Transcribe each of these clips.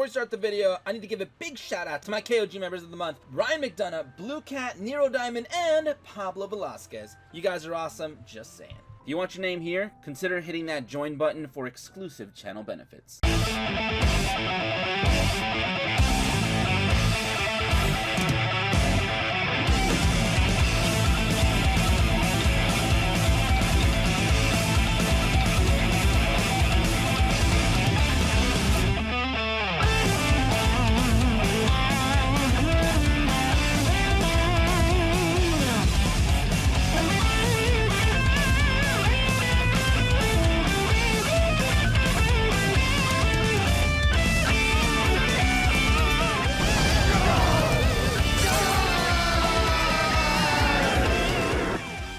before we start the video, I need to give a big shout out to my KOG members of the month, Ryan McDonough, Blue Cat, Nero Diamond, and Pablo Velasquez. You guys are awesome, just saying. If you want your name here, consider hitting that join button for exclusive channel benefits.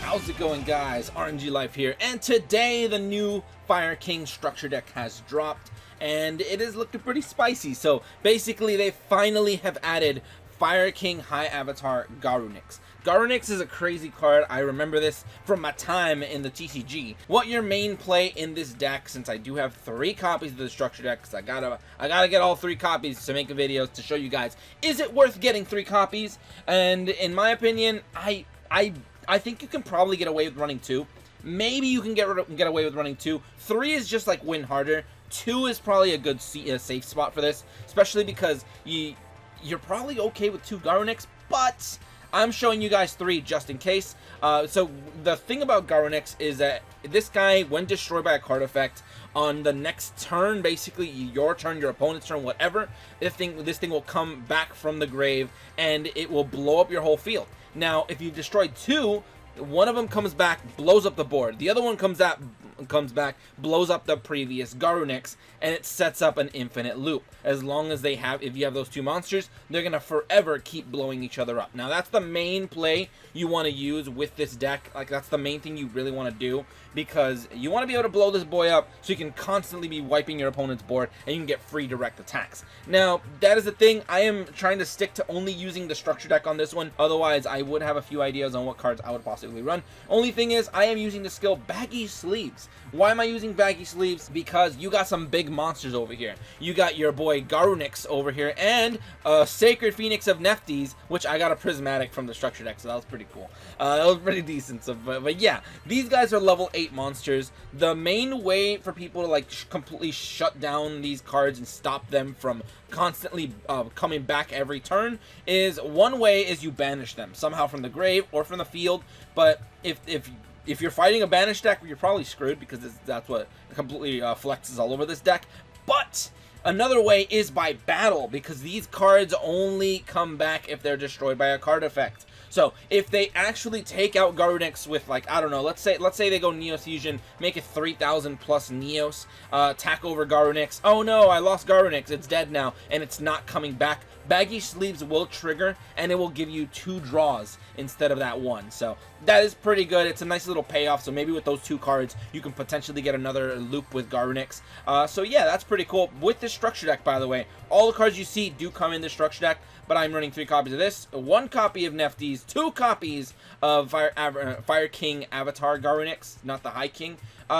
How's it going, guys? RNG Life here, and today the new Fire King structure deck has dropped and it is looking pretty spicy. So basically they finally have added Fire King High Avatar Garunix. Garunix is a crazy card. I remember this from my time in the TCG. What your main play in this deck, since I do have 3 copies of the structure deck, because I gotta get all 3 copies to make a video to show you guys, is it worth getting 3 copies? And in my opinion, I think you can probably get away with running 2. Maybe you can get away with running 2. 3 is just like win harder. 2 is probably a good safe spot for this, especially because you're probably okay with 2 Garunix, but I'm showing you guys 3 just in case. So the thing about Garunix is that this guy, when destroyed by a card effect, on the next turn, basically your turn, your opponent's turn, whatever, this thing will come back from the grave and it will blow up your whole field. Now, if you destroy 2, one of them comes back, blows up the board. The other one comes back, blows up the previous Garunix, and it sets up an infinite loop. As long as if you have those 2 monsters, they're gonna forever keep blowing each other up. Now, that's the main play you want to use with this deck. Like, that's the main thing you really want to do, because you want to be able to blow this boy up so you can constantly be wiping your opponent's board and you can get free direct attacks. Now, that is the thing. I am trying to stick to only using the structure deck on this one. Otherwise, I would have a few ideas on what cards I would possibly run. Only thing is, I am using the skill Baggy Sleeves. Why am I using Baggy Sleeves? Because you got some big monsters over here. You got your boy Garunix over here, and Sacred Phoenix of Nefties, which I got a Prismatic from the structure deck, so that was pretty cool. That was pretty decent. So, but yeah, these guys are level 8 monsters. The main way for people to like completely shut down these cards and stop them from constantly coming back every turn is, one way is you banish them somehow from the grave or from the field. But if you're fighting a banish deck, you're probably screwed, because that's what completely flexes all over this deck. But another way is by battle, because these cards only come back if they're destroyed by a card effect. So if they actually take out Garunix with, like, I don't know, let's say they go Neos Fusion, make it 3,000 plus Neos, attack over Garunix. Oh no, I lost Garunix, it's dead now, and it's not coming back. Baggy Sleeves will trigger, and it will give you 2 draws instead of that 1. So that is pretty good. It's a nice little payoff. So maybe with those 2 cards, you can potentially get another loop with Garunix. So yeah, that's pretty cool. With this structure deck, by the way, all the cards you see do come in the structure deck, but I'm running 3 copies of this, 1 copy of Nefties, 2 copies of Fire King Avatar Garunix, not the High King.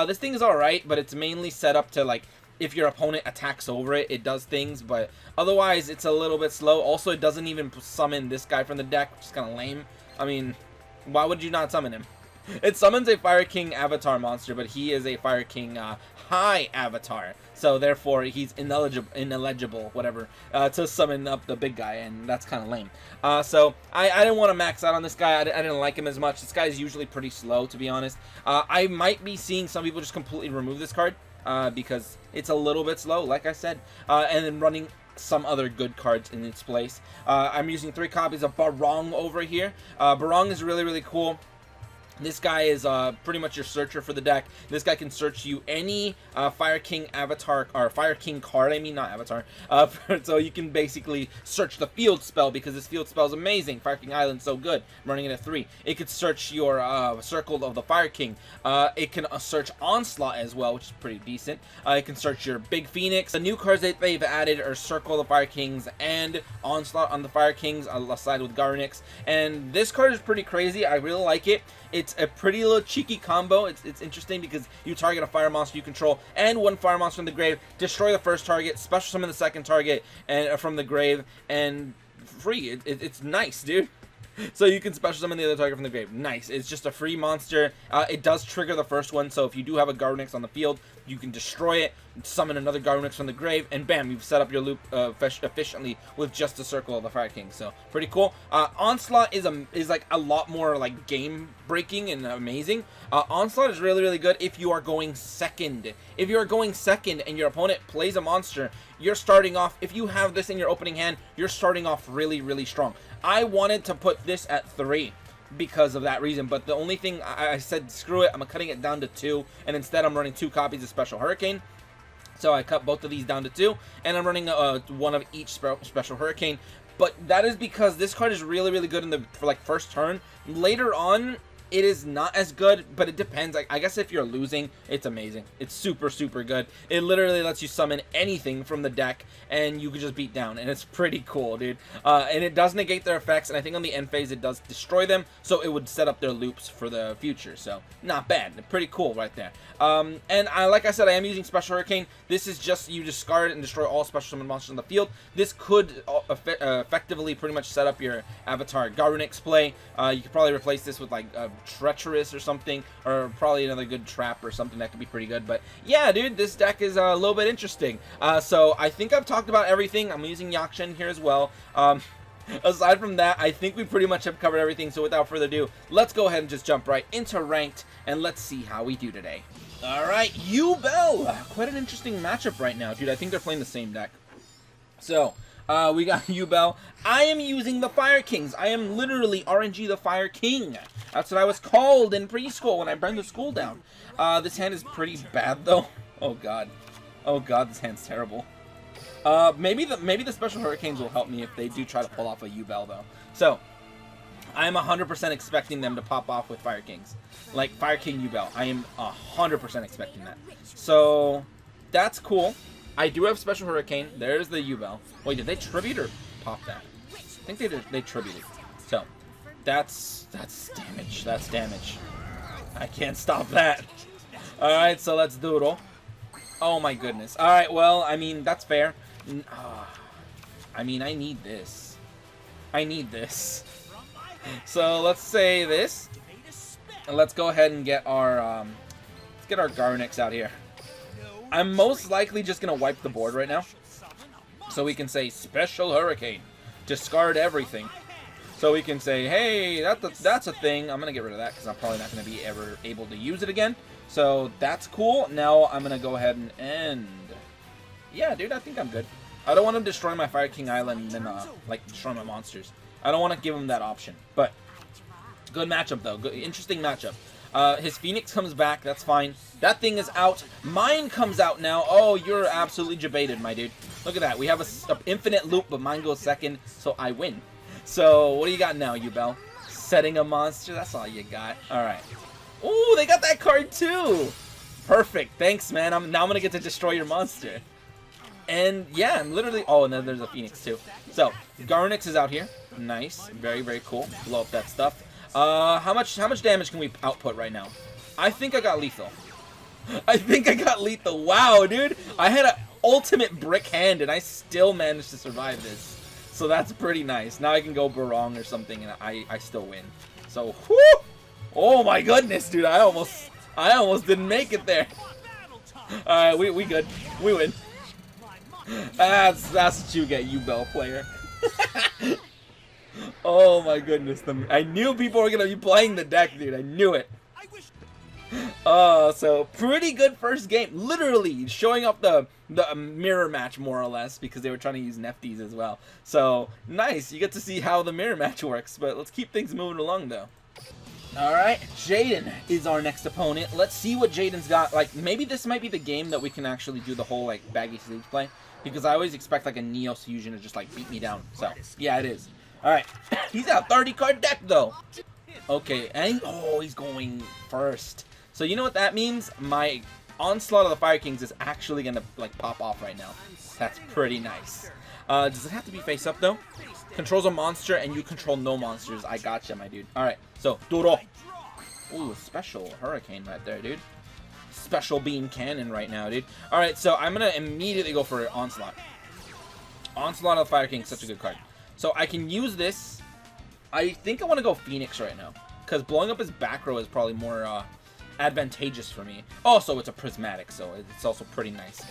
This thing is alright, but it's mainly set up to, like, if your opponent attacks over it, it does things, but otherwise it's a little bit slow. Also, it doesn't even summon this guy from the deck, which is kind of lame. I mean, why would you not summon him? It summons a Fire King Avatar monster, but he is a Fire King High Avatar, so therefore he's ineligible, whatever, to summon up the big guy, and that's kind of lame. So I didn't want to max out on this guy. I didn't like him as much. This guy is usually pretty slow, to be honest. I might be seeing some people just completely remove this card, because it's a little bit slow, like I said, and then running some other good cards in its place. I'm using 3 copies of Barong over here. Barong is really, really cool. This guy is pretty much your searcher for the deck. This guy can search you any Fire King Avatar, or Fire King card, I mean, not Avatar. So you can basically search the field spell, because this field spell is amazing. Fire King Island's so good. I'm running it at 3. It could search your Circle of the Fire King. It can search Onslaught as well, which is pretty decent. It can search your Big Phoenix. The new cards that they've added are Circle of the Fire Kings and Onslaught on the Fire Kings, aside with Garunix. And this card is pretty crazy. I really like it. It's It's a pretty little cheeky combo. It's interesting because you target a fire monster you control and one fire monster from the grave, destroy the first target, special summon the second target and from the grave, and free. It's nice, dude. So you can special summon the other target from the grave. Nice. It's just a free monster. It does trigger the first one, so if you do have a Garunix on the field, you can destroy it, summon another Garunix from the grave, and bam, you've set up your loop efficiently with just a circle of the Fire King. So pretty cool. Onslaught is like a lot more like game breaking and amazing. Onslaught is really good if you are going second. If you are going second and your opponent plays a monster, you're starting off, if you have this in your opening hand, you're starting off really strong. I wanted to put this at 3 because of that reason, but the only thing I said, screw it, I'm cutting it down to 2, and instead I'm running 2 copies of Special Hurricane. So I cut both of these down to 2, and I'm running one of each Special Hurricane. But that is because this card is really good for like first turn. Later on, it is not as good, but it depends. I guess if you're losing, it's amazing. It's super good. It literally lets you summon anything from the deck, and you can just beat down, and it's pretty cool, dude. And it does negate their effects, and I think on the end phase it does destroy them, so it would set up their loops for the future. So not bad. Pretty cool right there. And like I said, I am using Special Hurricane. This is just you discard it and destroy all special summon monsters on the field. This could effectively pretty much set up your avatar Garunix play. You could probably replace this with like Treacherous or something, or probably another good trap or something that could be pretty good. But yeah, dude, this deck is a little bit interesting. So I think I've talked about everything. I'm using Yakshin here as well. Aside from that, I think we pretty much have covered everything. So without further ado, let's go ahead and just jump right into ranked, and let's see how we do today. All right, YuGiOh, quite an interesting matchup right now, dude. I think they're playing the same deck. So we got YuGiOh. I am using the Fire Kings. I am literally RNG the Fire King. That's what I was called in preschool when I burned the school down. This hand is pretty bad though. Oh god, this hand's terrible. Maybe the Special Hurricanes will help me if they do try to pull off a YuGiOh though. So I am 100% expecting them to pop off with Fire Kings, like Fire King YuGiOh. I am 100% expecting that. So that's cool. I do have Special Hurricane. There's the YuGiOh. Wait, did they tribute or pop that? I think they did. They tributed. So that's damage. That's damage. I can't stop that. All right, so let's doodle. Oh my goodness. All right, well, I mean that's fair. I mean, I need this. I need this. So let's say this, and let's go ahead and get our Garunix out here. I'm most likely just gonna wipe the board right now, so we can say Special Hurricane, discard everything. So we can say, hey, that's a thing. I'm gonna get rid of that because I'm probably not gonna be ever able to use it again. So that's cool. Now I'm gonna go ahead and end. Yeah, dude, I think I'm good. I don't want to destroy my Fire King Island and then like destroy my monsters. I don't want to give him that option. But good matchup though. Good, interesting matchup. His Phoenix comes back. That's fine. That thing is out. Mine comes out now. Oh, you're absolutely jebaited, my dude. Look at that. We have a infinite loop, but mine goes second, so I win. So what do you got now, YuGiOh? Setting a monster. That's all you got. All right. Ooh, they got that card too. Perfect. Thanks, man. Now I'm gonna get to destroy your monster. And yeah, I'm literally. Oh, and then there's a Phoenix too. So Garunix is out here. Nice. Very cool. Blow up that stuff. How much damage can we output right now? I think I got lethal. I think I got lethal. Wow, dude. I had an ultimate brick hand and I still managed to survive this. So that's pretty nice. Now I can go Barong or something and I still win. So, whoo! Oh my goodness, dude. I almost didn't make it there. Alright, we good. We win. That's what you get, YuGiOh player. Oh my goodness, I knew people were gonna be playing the deck, dude. I knew it. So pretty good first game. Literally showing up the mirror match more or less because they were trying to use Nefties as well. So nice, you get to see how the mirror match works. But let's keep things moving along though. Alright, Jaden is our next opponent. Let's see what Jaden's got. Like, maybe this might be the game that we can actually do the whole, like, baggy sleeves play. Because I always expect, like, a Neo Fusion to just, like, beat me down. So, yeah, it is. Alright, he's a 30-card deck, though. Okay, and he's going first. So, you know what that means? My Onslaught of the Fire Kings is actually going to, like, pop off right now. That's pretty nice. Does it have to be face up, though? Controls a monster, and you control no monsters. I gotcha, my dude. Alright, so, Duro. Ooh, special hurricane right there, dude. Special beam cannon right now, dude. Alright, so I'm going to immediately go for Onslaught. Onslaught of the Fire King is such a good card. So I can use this. I think I want to go Phoenix right now, because blowing up his back row is probably more advantageous for me. Also, it's a prismatic, so it's also pretty nice.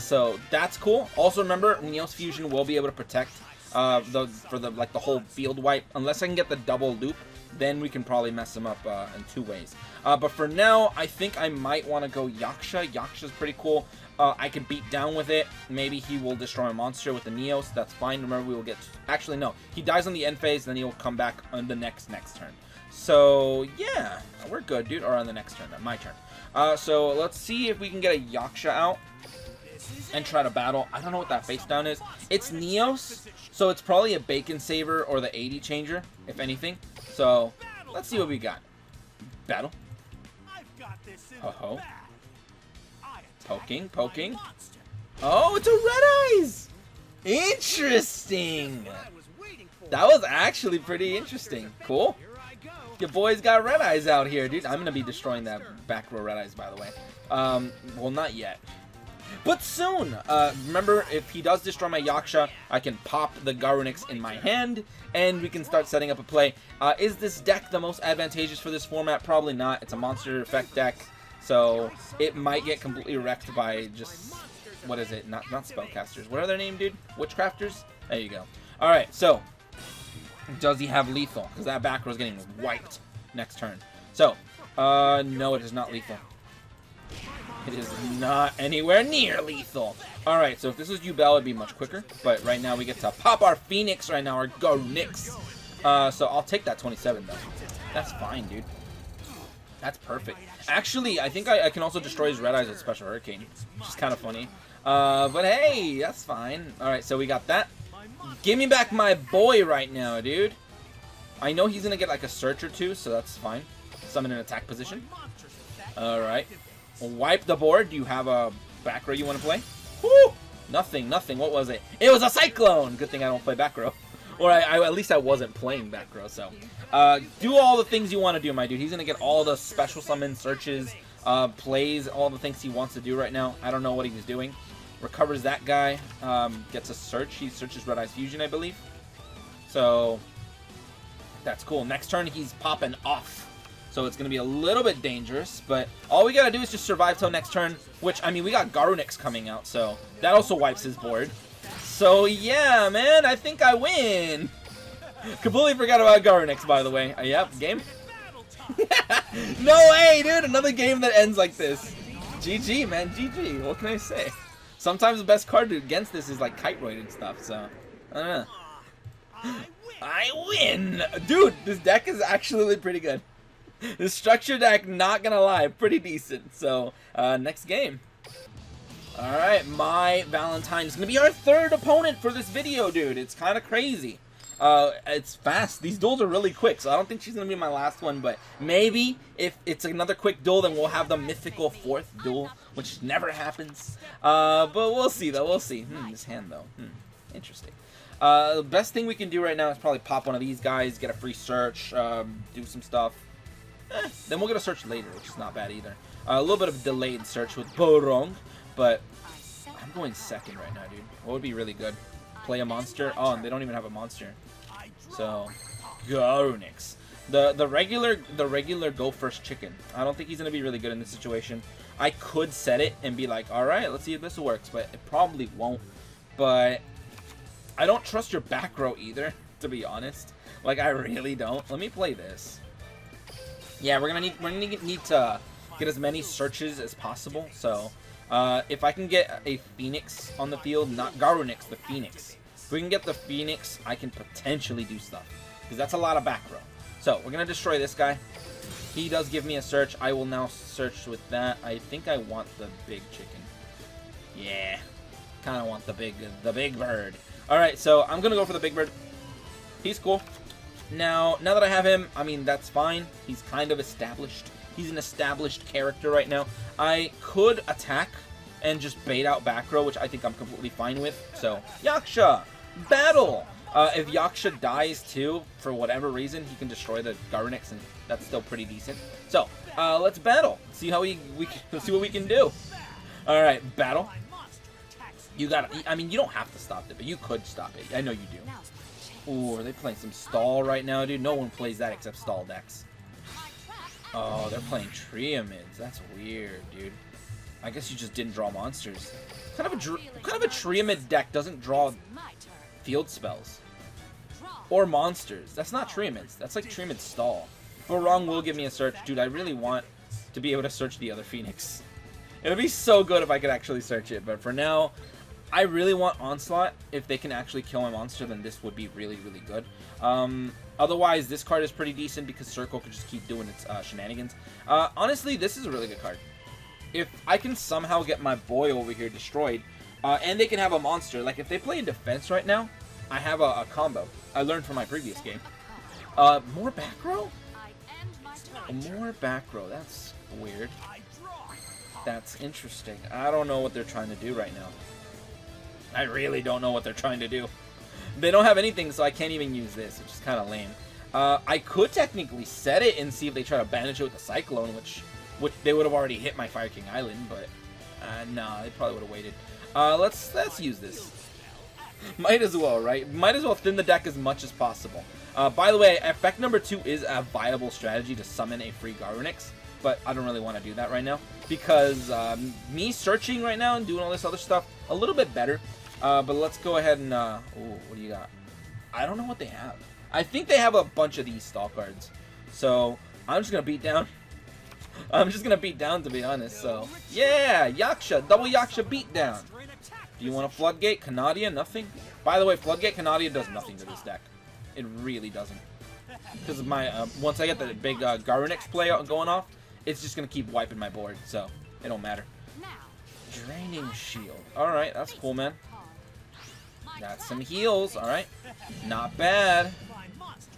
So that's cool. Also, remember, Neos Fusion will be able to protect for the whole field wipe. Unless I can get the double loop, then we can probably mess him up in 2 ways. But for now, I think I might want to go Yaksha. Yaksha's pretty cool. I can beat down with it. Maybe he will destroy a monster with the Neos. That's fine. Remember, we will get... Actually, no. He dies on the end phase, then he'll come back on the next turn. So, yeah. We're good, dude. Or on the next turn. My turn. So, let's see if we can get a Yaksha out and try to battle. I don't know what that face down is. It's Neos, so it's probably a Bacon Saver or the 80 changer, if anything. So, let's see what we got. Battle. Ho-ho. Poking, poking. Oh, it's a Red Eyes! Interesting! That was actually pretty interesting. Cool. Your boy's got Red Eyes out here, dude. I'm going to be destroying that back row Red Eyes, by the way. Well, not yet. But soon! Remember, if he does destroy my Yaksha, I can pop the Garunix in my hand, and we can start setting up a play. Is this deck the most advantageous for this format? Probably not. It's a monster effect deck, so it might get completely wrecked by just... What is it? Not spellcasters. What are their name, dude? Witchcrafters? There you go. Alright, so... Does he have lethal? Because that back row is getting wiped next turn. So, no, it is not lethal. It is not anywhere near lethal. Alright, so if this was YuBell, it'd be much quicker. But right now we get to pop our Phoenix right now, our Garunix. So I'll take that 27, though. That's fine, dude. That's perfect. Actually, I think I can also destroy his Red Eyes with Special Hurricane, which is kind of funny. But hey, that's fine. Alright, so we got that. Give me back my boy right now, dude. I know he's going to get like a search or two, so that's fine. Summon in attack position. Alright. Wipe the board. Do you have a back row you want to play? Woo! Nothing. What was it? It was a Cyclone! Good thing I don't play back row. Or at least I wasn't playing back row, so. Do all the things you want to do, my dude. He's going to get all the special summon searches, plays, all the things he wants to do right now. I don't know what he's doing. Recovers that guy. Gets a search. He searches Red Eyes Fusion, I believe. So, that's cool. Next turn, he's popping off. So it's going to be a little bit dangerous, but all we got to do is just survive till next turn, which, I mean, we got Garunix coming out, so that also wipes his board. So, yeah, man, I think I win. Completely forgot about Garunix, by the way. Yep, game. No way, dude, another game that ends like this. GG, man, GG. What can I say? Sometimes the best card against this is like Kiteroid and stuff, so I don't know. I win! Dude, this deck is actually pretty good. This structure deck, not gonna lie, pretty decent. So, next game. Alright, my Valentine's gonna be our 3rd opponent for this video, dude. It's kind of crazy. It's fast. These duels are really quick, so I don't think she's gonna be my last one, but maybe if it's another quick duel, then we'll have the mythical 4th duel, which never happens. But we'll see, though. We'll see. This hand, though. Interesting. The best thing we can do right now is probably pop one of these guys, get a free search, do some stuff. Then we'll get a search later, which is not bad either. A little bit of delayed search with Borong, but I'm going 2nd right now, dude. What would be really good? Play a monster? Oh, and they don't even have a monster. So, Garunix. The regular go first chicken. I don't think he's gonna be really good in this situation. I could set it and be like, all right, let's see if this works, but it probably won't. But I don't trust your back row either, to be honest. Like, I really don't. Let me play this. Yeah, we're gonna need to get as many searches as possible. So, if I can get a Phoenix on the field, not Garunix, the Phoenix. If we can get the Phoenix, I can potentially do stuff. Because that's a lot of back row. So, we're going to destroy this guy. He does give me a search. I will now search with that. I think I want the big chicken. Yeah. Kind of want the big bird. Alright, so I'm going to go for the big bird. He's cool. Now that I have him, I mean, that's fine. He's kind of established. He's an established character right now. I could attack and just bait out back row, which I think I'm completely fine with. So, Yaksha, battle! If Yaksha dies too, for whatever reason, he can destroy the Garunix, and that's still pretty decent. So, let's battle. See how let's see what we can do. All right, battle. You gotta, I mean, you don't have to stop it, but you could stop it. I know you do. Ooh, are they playing some stall right now, dude? No one plays that except stall decks. Oh, they're playing Triamids. That's weird, dude. I guess you just didn't draw monsters. What kind of a Triamid deck doesn't draw field spells? Or monsters? That's not Triamids. That's like Triamid stall. Barong will give me a search. Dude, I really want to be able to search the other Phoenix. It'd be so good if I could actually search it, but for now, I really want Onslaught. If they can actually kill my monster, then this would be really, really good. Otherwise, this card is pretty decent because Circle could just keep doing its shenanigans. Honestly, this is a really good card. If I can somehow get my boy over here destroyed, and they can have a monster, like if they play in defense right now, I have a combo. I learned from my previous game. More back row? More back row, that's weird. That's interesting. I don't know what they're trying to do right now. I really don't know what they're trying to do. They don't have anything, so I can't even use this, which is kind of lame. I could technically set it and see if they try to banish it with the Cyclone, which they would have already hit my Fire King Island, but nah, they probably would have waited. Let's use this. Might as well, right? Might as well thin the deck as much as possible. By the way, effect number 2 is a viable strategy to summon a free Garunix, but I don't really want to do that right now because me searching right now and doing all this other stuff a little bit better. But let's go ahead and ooh, what do you got? I don't know what they have. I think they have a bunch of these stall cards, so I'm just gonna beat down. I'm just gonna beat down, to be honest. So yeah, Yaksha, double Yaksha beatdown. Do you want a Floodgate? Canadia? Nothing? By the way, Floodgate Canadia does nothing to this deck. It really doesn't. Because of my, once I get the big Garunix play going off, it's just going to keep wiping my board, so it don't matter. Draining Shield. Alright, that's cool, man. Got some heals, alright. Not bad.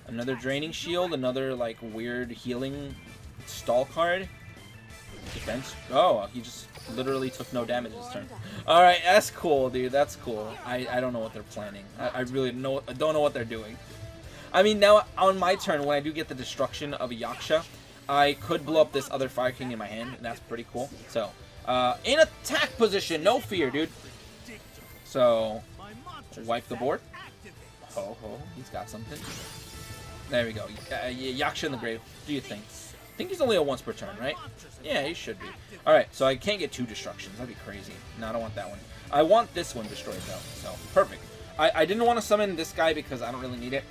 Another Draining Shield, another, like, weird healing stall card. Defense. Oh, he just literally took no damage this turn. Alright, that's cool, dude. That's cool. I don't know what they're planning. I really don't know what they're doing. I mean, now on my turn, when I do get the destruction of a Yaksha, I could blow up this other Fire King in my hand, and that's pretty cool. So, in attack position, no fear, dude. So, wipe the board. Ho, he's got something. There we go. Yaksha in the grave. Do you think? I think he's only a once per turn, right? Yeah, he should be. Alright, so I can't get 2 destructions. That'd be crazy. No, I don't want that one. I want this one destroyed, though. So, perfect. I didn't want to summon this guy because I don't really need it.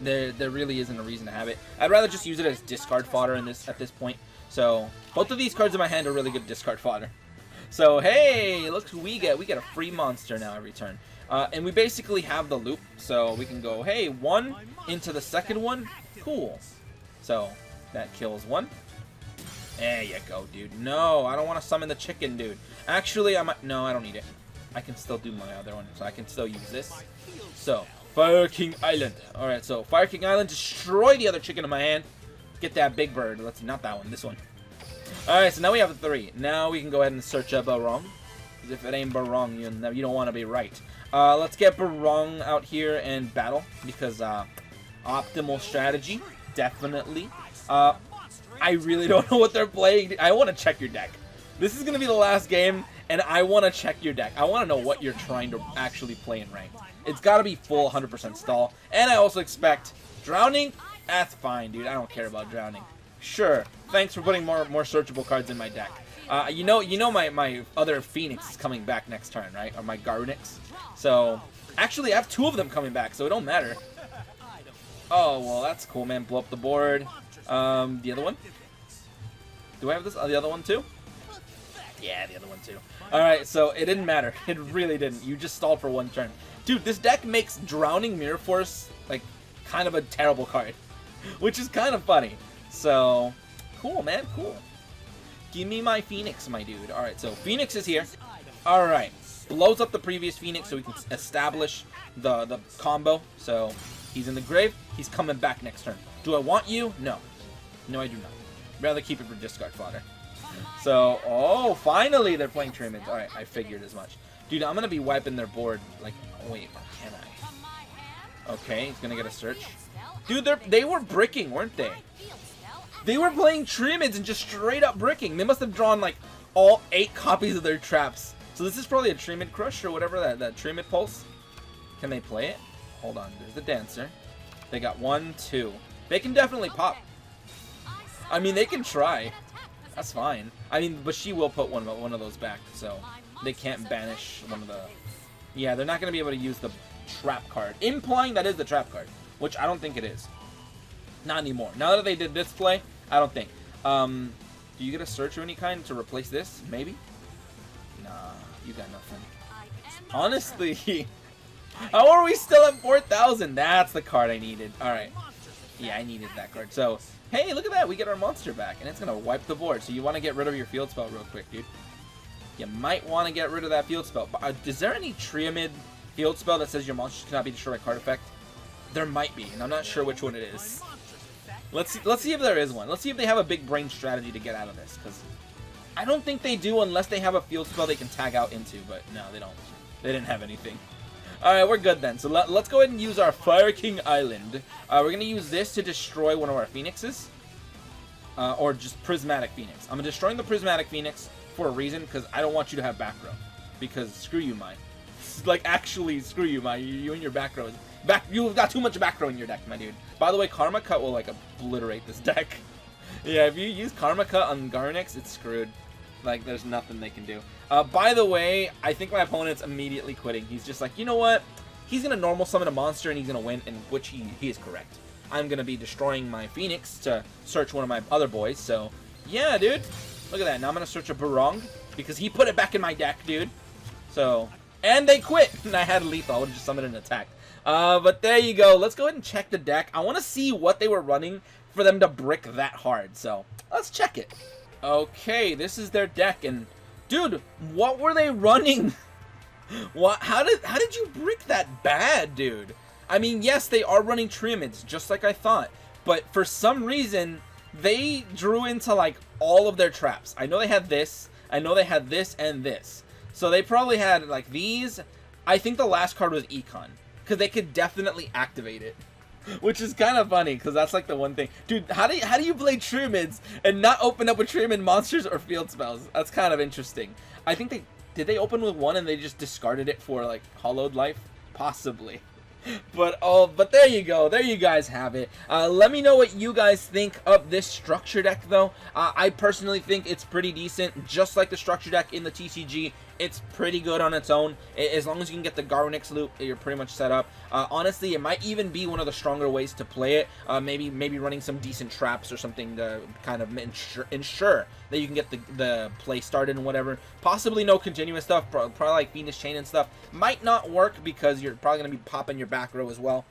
There really isn't a reason to have it. I'd rather just use it as discard fodder at this point. So, both of these cards in my hand are really good discard fodder. So, hey, look who we get. We get a free monster now every turn. And we basically have the loop, so we can go, hey, 1 into the second one. Cool. So, that kills 1. There you go, dude. No, I don't want to summon the chicken, dude. Actually, no, I don't need it. I can still do my other one, so I can still use this. So, Fire King Island. Alright, so Fire King Island, destroy the other chicken in my hand. Get that big bird. Let's not that one, this one. Alright, so now we have 3. Now we can go ahead and search a Barong. Because if it ain't Barong, you don't want to be right. Let's get Barong out here and battle. Because optimal strategy, definitely. I really don't know what they're playing. I want to check your deck. This is going to be the last game, and I want to check your deck. I want to know what you're trying to actually play in ranked. It's got to be full 100% stall. And I also expect drowning. That's fine, dude. I don't care about drowning. Sure. Thanks for putting more searchable cards in my deck. You know my other Phoenix is coming back next turn, right? Or my Garunix. So, actually, I have 2 of them coming back, so it don't matter. Oh, well, that's cool, man. Blow up the board. The other one? Do I have this? The other one too? Yeah, the other one too. Alright, so it didn't matter. It really didn't. You just stalled for 1 turn. Dude, this deck makes Drowning Mirror Force, like, kind of a terrible card. Which is kind of funny. So, cool, man. Cool. Give me my Phoenix, my dude. Alright, so Phoenix is here. Alright. Blows up the previous Phoenix so we can establish the combo. So, he's in the grave. He's coming back next turn. Do I want you? No. No, I do not. Rather keep it for discard fodder. So, oh, finally they're playing Triamids. Alright, I figured as much. Dude, I'm going to be wiping their board. Like, oh, wait, can I? Okay, he's gonna get a search. Dude, they were bricking, weren't they? They were playing Trimids and just straight up bricking. They must have drawn like all 8 copies of their traps. So this is probably a Trimid Crush or whatever, that Trimid Pulse. Can they play it? Hold on, there's the Dancer. They got 1, 2. They can definitely pop. I mean, they can try. That's fine. I mean, but she will put one of those back, so they can't banish one of the... Yeah, they're not going to be able to use the trap card, implying that is the trap card, which I don't think it is. Not anymore. Now that they did this play, I don't think. Do you get a search of any kind to replace this? Maybe? Nah, you got nothing. Honestly, how are we still at 4,000? That's the card I needed. Alright. Yeah, I needed that card. So, hey, look at that. We get our monster back, and it's going to wipe the board. So you want to get rid of your field spell real quick, dude. You might want to get rid of that field spell. Is there any Triamid field spell that says your monsters cannot be destroyed by card effect? There might be, and I'm not sure which one it is. Let's see if there is one. Let's see if they have a big brain strategy to get out of this, because I don't think they do unless they have a field spell they can tag out into, but no, they don't. They didn't have anything. Alright, we're good then. So let's go ahead and use our Fire King Island. We're going to use this to destroy one of our Phoenixes. Or just Prismatic Phoenix. I'm destroying the Prismatic Phoenix for a reason, because I don't want you to have back row. Because screw you, Mai. Like, actually, screw you, Mai. You and your back row. You've got too much back row in your deck, my dude. By the way, Karma Cut will, like, obliterate this deck. Yeah, if you use Karma Cut on Garnix, it's screwed. Like, there's nothing they can do. By the way, I think my opponent's immediately quitting. He's just like, you know what? He's going to normal summon a monster and he's going to win, in which he is correct. I'm going to be destroying my Phoenix to search one of my other boys. So, yeah, dude. Look at that. Now I'm going to search a Barong because he put it back in my deck, dude. So, and they quit. And I had lethal. I would have just summoned an attack. But there you go. Let's go ahead and check the deck. I want to see what they were running for them to brick that hard. So, let's check it. Okay, this is their deck, and dude, what were they running? What? How did you brick that bad, dude? I mean, yes, they are running Trimids, just like I thought, but for some reason, they drew into like all of their traps. I know they had this, I know they had this and this, so they probably had like these. I think the last card was Econ, because they could definitely activate it. Which is kind of funny, because that's like the one thing. Dude, how do you play Trimids and not open up with Trimid monsters or field spells? That's kind of interesting. I think did they open with one and they just discarded it for like Hollowed Life? Possibly. But there you go. There you guys have it. Let me know what you guys think of this structure deck, though. I personally think it's pretty decent, just like the structure deck in the TCG. It's pretty good on its own. As long as you can get the Garnix loop, you're pretty much set up. Honestly, it might even be one of the stronger ways to play it. Maybe running some decent traps or something to kind of ensure that you can get the play started and whatever. Possibly no continuous stuff, probably like Venus Chain and stuff. Might not work because you're probably going to be popping your back row as well,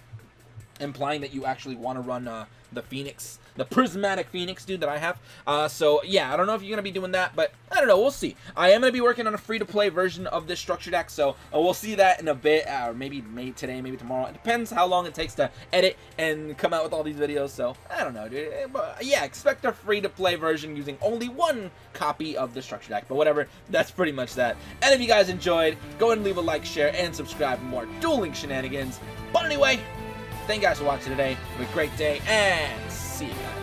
implying that you actually want to run the Phoenix, the Prismatic Phoenix, dude, that I have. So, yeah, I don't know if you're going to be doing that, but I don't know. We'll see. I am going to be working on a free-to-play version of this structure deck, so we'll see that in a bit, or maybe today, maybe tomorrow. It depends how long it takes to edit and come out with all these videos, so I don't know, dude. But, yeah, expect a free-to-play version using only one copy of the structure deck, but whatever. That's pretty much that. And if you guys enjoyed, go ahead and leave a like, share, and subscribe for more dueling shenanigans. But anyway, thank you guys for watching today. Have a great day, and see you guys.